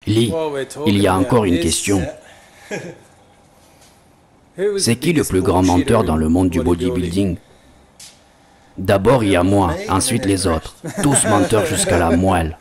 Lee, il y a encore une question. C'est qui le plus grand menteur dans le monde du bodybuilding? D'abord il y a moi, ensuite les autres. Tous menteurs jusqu'à la moelle.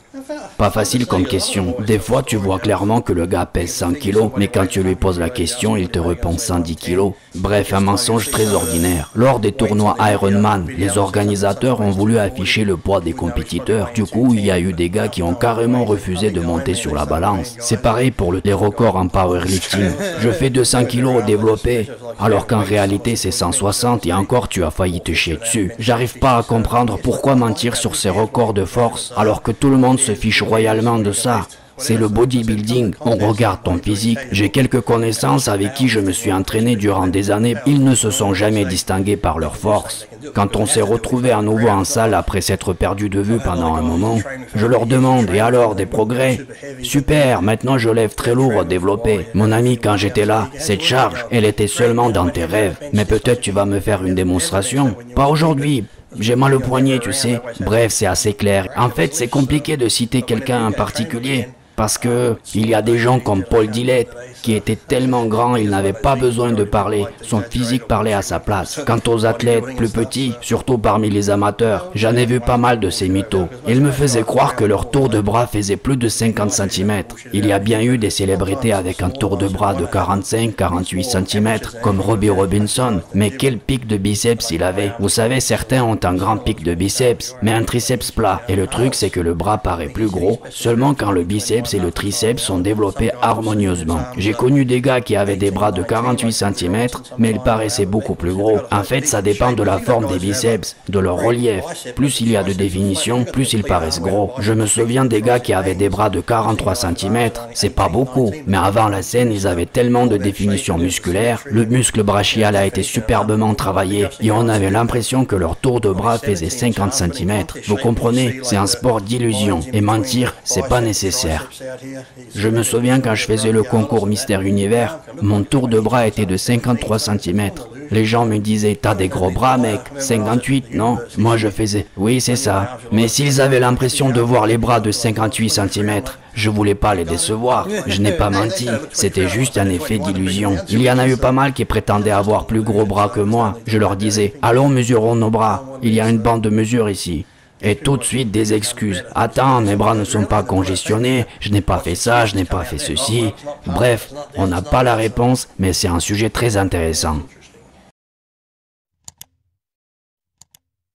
Pas facile comme question. Des fois tu vois clairement que le gars pèse 100 kilos, mais quand tu lui poses la question, il te répond 110 kilos. Bref, un mensonge très ordinaire. Lors des tournois Ironman, les organisateurs ont voulu afficher le poids des compétiteurs. Du coup, il y a eu des gars qui ont carrément refusé de monter sur la balance. C'est pareil pour les records en powerlifting. Je fais 200 kilos au développé, alors qu'en réalité c'est 160 et encore tu as failli te chier dessus. J'arrive pas à comprendre pourquoi mentir sur ces records de force, alors que tout le monde se fiche royalement de ça. C'est le bodybuilding, on regarde ton physique. J'ai quelques connaissances avec qui je me suis entraîné durant des années. Ils ne se sont jamais distingués par leur force. Quand on s'est retrouvé à nouveau en salle après s'être perdu de vue pendant un moment, je leur demande, et alors, des progrès? Super, maintenant je lève très lourd au développé. Mon ami, quand j'étais là, cette charge, elle était seulement dans tes rêves. Mais peut-être tu vas me faire une démonstration. Pas aujourd'hui. J'ai mal au poignet, tu sais. Bref, c'est assez clair. En fait, c'est compliqué de citer quelqu'un en particulier. Parce que il y a des gens comme Paul Dillett qui était tellement grand, il n'avait pas besoin de parler. Son physique parlait à sa place. Quant aux athlètes plus petits, surtout parmi les amateurs, j'en ai vu pas mal de ces mythos. Ils me faisaient croire que leur tour de bras faisait plus de 50 cm. Il y a bien eu des célébrités avec un tour de bras de 45-48 cm, comme Robbie Robinson. Mais quel pic de biceps il avait. Vous savez, certains ont un grand pic de biceps, mais un triceps plat. Et le truc, c'est que le bras paraît plus gros, seulement quand le biceps et le triceps sont développés harmonieusement. J'ai connu des gars qui avaient des bras de 48 cm, mais ils paraissaient beaucoup plus gros. En fait, ça dépend de la forme des biceps, de leur relief. Plus il y a de définition, plus ils paraissent gros. Je me souviens des gars qui avaient des bras de 43 cm, c'est pas beaucoup, mais avant la scène, ils avaient tellement de définition musculaire, le muscle brachial a été superbement travaillé, et on avait l'impression que leur tour de bras faisait 50 cm. Vous comprenez, c'est un sport d'illusion, et mentir, c'est pas nécessaire. Je me souviens quand je faisais le concours Mister Univers, mon tour de bras était de 53 cm. Les gens me disaient, t'as des gros bras mec, 58 non? Moi je faisais, oui c'est ça. Mais s'ils avaient l'impression de voir les bras de 58 cm, je voulais pas les décevoir. Je n'ai pas menti, c'était juste un effet d'illusion. Il y en a eu pas mal qui prétendaient avoir plus gros bras que moi. Je leur disais, allons mesurons nos bras, il y a une bande de mesure ici. Et tout de suite des excuses. Attends, mes bras ne sont pas congestionnés, je n'ai pas fait ça, je n'ai pas fait ceci. Bref, on n'a pas la réponse, mais c'est un sujet très intéressant.